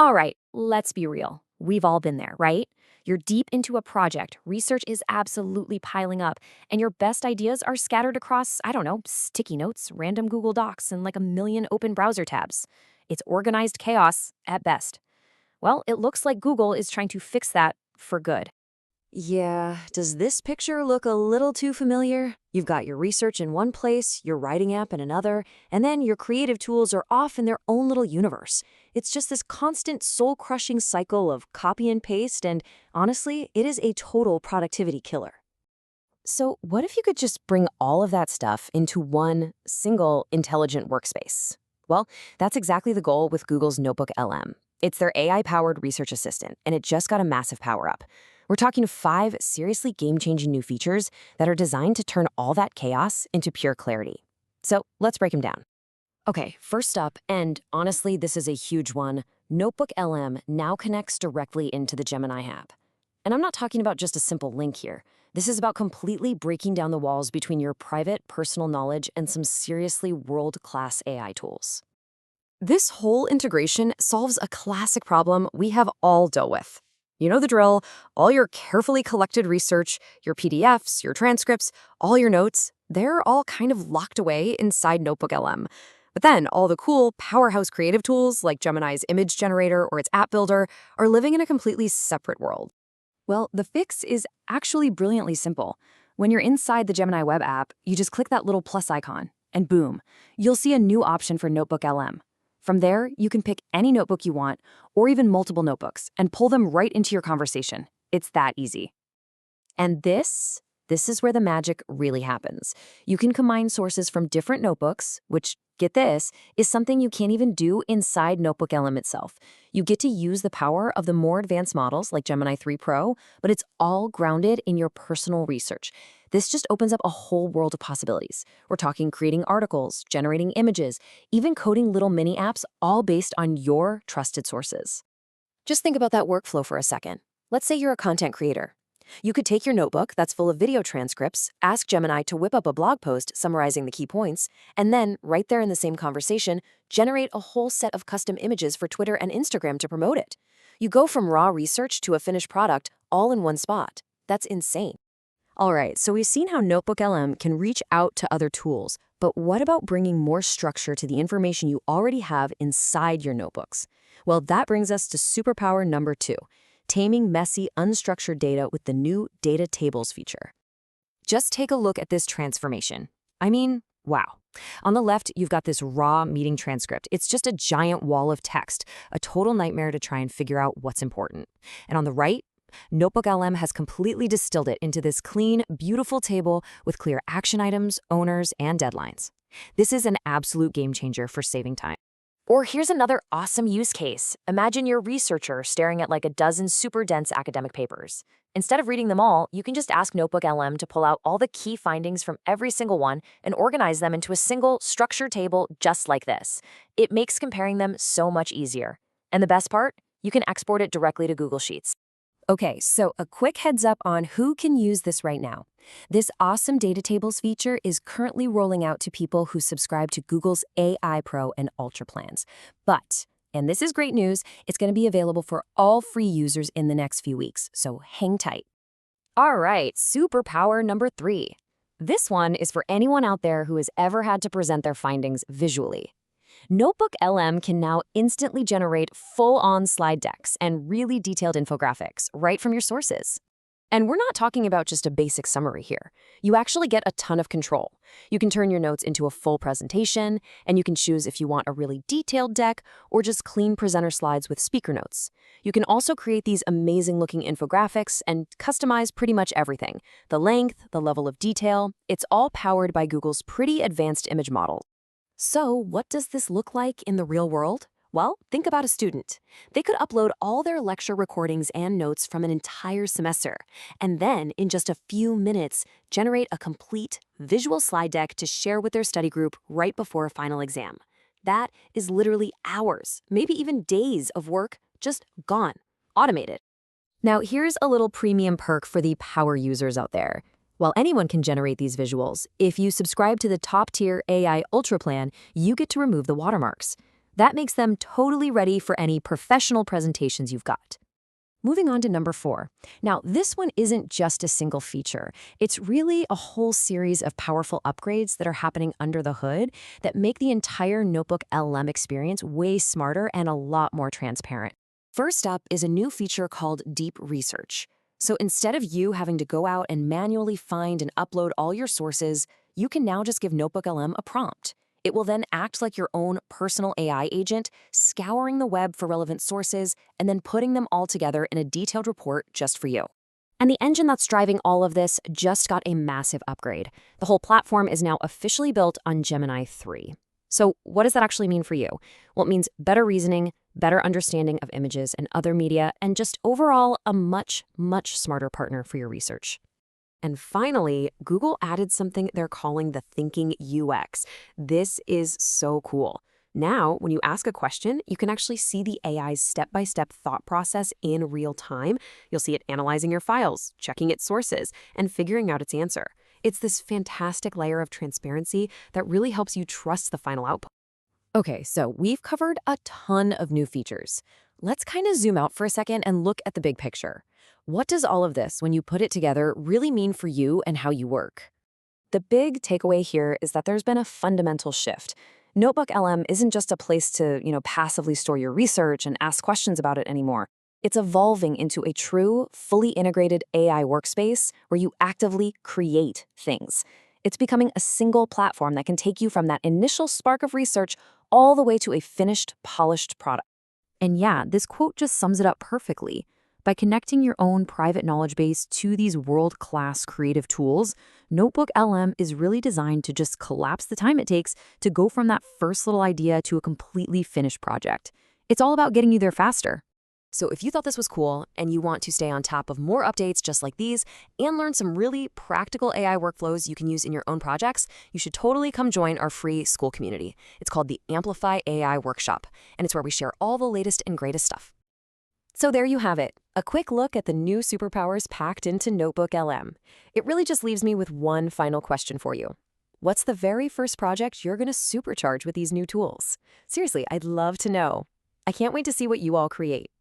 All right, let's be real. We've all been there, right? You're deep into a project, research is absolutely piling up, and your best ideas are scattered across, I don't know, sticky notes, random Google Docs, and like a million open browser tabs. It's organized chaos at best. Well, it looks like Google is trying to fix that for good. Yeah, does this picture look a little too familiar? You've got your research in one place, your writing app in another, and then your creative tools are off in their own little universe. It's just this constant soul-crushing cycle of copy and paste, and honestly, it is a total productivity killer. So what if you could just bring all of that stuff into one single intelligent workspace? Well, that's exactly the goal with Google's NotebookLM. It's their AI-powered research assistant, and it just got a massive power-up. We're talking 5 seriously game-changing new features that are designed to turn all that chaos into pure clarity. So let's break them down. Okay, first up, and honestly, this is a huge one, NotebookLM now connects directly into the Gemini app. And I'm not talking about just a simple link here. This is about completely breaking down the walls between your private, personal knowledge and some seriously world-class AI tools. This whole integration solves a classic problem we have all dealt with. You know the drill, all your carefully collected research, your PDFs, your transcripts, all your notes, they're all kind of locked away inside NotebookLM. But then all the cool powerhouse creative tools like Gemini's image generator or its app builder are living in a completely separate world. Well, the fix is actually brilliantly simple. When you're inside the Gemini web app, you just click that little plus icon, and boom, you'll see a new option for NotebookLM. From there, you can pick any notebook you want, or even multiple notebooks, and pull them right into your conversation. It's that easy. And this is where the magic really happens. You can combine sources from different notebooks, which, get this, is something you can't even do inside NotebookLM itself. You get to use the power of the more advanced models like Gemini 3 Pro, but it's all grounded in your personal research. This just opens up a whole world of possibilities. We're talking creating articles, generating images, even coding little mini apps, all based on your trusted sources. Just think about that workflow for a second. Let's say you're a content creator. You could take your notebook that's full of video transcripts, ask Gemini to whip up a blog post summarizing the key points, and then, right there in the same conversation, generate a whole set of custom images for Twitter and Instagram to promote it. You go from raw research to a finished product all in one spot. That's insane. All right, so we've seen how NotebookLM can reach out to other tools, but what about bringing more structure to the information you already have inside your notebooks? Well, that brings us to superpower number 2. Taming messy, unstructured data with the new Data Tables feature. Just take a look at this transformation. I mean, wow. On the left, you've got this raw meeting transcript. It's just a giant wall of text, a total nightmare to try and figure out what's important. And on the right, NotebookLM has completely distilled it into this clean, beautiful table with clear action items, owners, and deadlines. This is an absolute game changer for saving time. Or here's another awesome use case. Imagine you're a researcher staring at like a dozen super dense academic papers. Instead of reading them all, you can just ask NotebookLM to pull out all the key findings from every single one and organize them into a single structured table just like this. It makes comparing them so much easier. And the best part? You can export it directly to Google Sheets. Okay, so a quick heads up on who can use this right now. This awesome data tables feature is currently rolling out to people who subscribe to Google's AI Pro and Ultra plans. But, and this is great news, it's going to be available for all free users in the next few weeks, so hang tight. All right, superpower number 3. This one is for anyone out there who has ever had to present their findings visually. NotebookLM can now instantly generate full-on slide decks and really detailed infographics right from your sources. And we're not talking about just a basic summary here. You actually get a ton of control. You can turn your notes into a full presentation, and you can choose if you want a really detailed deck or just clean presenter slides with speaker notes. You can also create these amazing-looking infographics and customize pretty much everything. The length, the level of detail, it's all powered by Google's pretty advanced image model. So, what does this look like in the real world? Well, think about a student. They could upload all their lecture recordings and notes from an entire semester, and then, in just a few minutes, generate a complete visual slide deck to share with their study group right before a final exam. That is literally hours, maybe even days of work just gone, automated. Now, here's a little premium perk for the power users out there. While anyone can generate these visuals, if you subscribe to the top-tier AI Ultra plan, you get to remove the watermarks. That makes them totally ready for any professional presentations you've got. Moving on to number 4. Now, this one isn't just a single feature. It's really a whole series of powerful upgrades that are happening under the hood that make the entire Notebook LM experience way smarter and a lot more transparent. First up is a new feature called Deep Research. So instead of you having to go out and manually find and upload all your sources, you can now just give Notebook LM a prompt. It will then act like your own personal AI agent, scouring the web for relevant sources and then putting them all together in a detailed report just for you. And the engine that's driving all of this just got a massive upgrade. The whole platform is now officially built on Gemini 3. So what does that actually mean for you? Well, it means better reasoning, better understanding of images and other media, and just overall a much, much smarter partner for your research. And finally, Google added something they're calling the thinking UX. This is so cool. Now, when you ask a question, you can actually see the AI's step-by-step thought process in real time. You'll see it analyzing your files, checking its sources, and figuring out its answer. It's this fantastic layer of transparency that really helps you trust the final output. Okay, so we've covered a ton of new features. Let's kind of zoom out for a second and look at the big picture. What does all of this, when you put it together, really mean for you and how you work? The big takeaway here is that there's been a fundamental shift. Notebook LM isn't just a place to, passively store your research and ask questions about it anymore. It's evolving into a true, fully integrated AI workspace where you actively create things. It's becoming a single platform that can take you from that initial spark of research all the way to a finished, polished product. And yeah, this quote just sums it up perfectly. By connecting your own private knowledge base to these world-class creative tools, Notebook LM is really designed to just collapse the time it takes to go from that first little idea to a completely finished project. It's all about getting you there faster. So if you thought this was cool and you want to stay on top of more updates just like these and learn some really practical AI workflows you can use in your own projects, you should totally come join our free school community. It's called the Amplify AI Workshop, and it's where we share all the latest and greatest stuff. So there you have it, a quick look at the new superpowers packed into Notebook LM. It really just leaves me with one final question for you. What's the very first project you're going to supercharge with these new tools? Seriously, I'd love to know. I can't wait to see what you all create.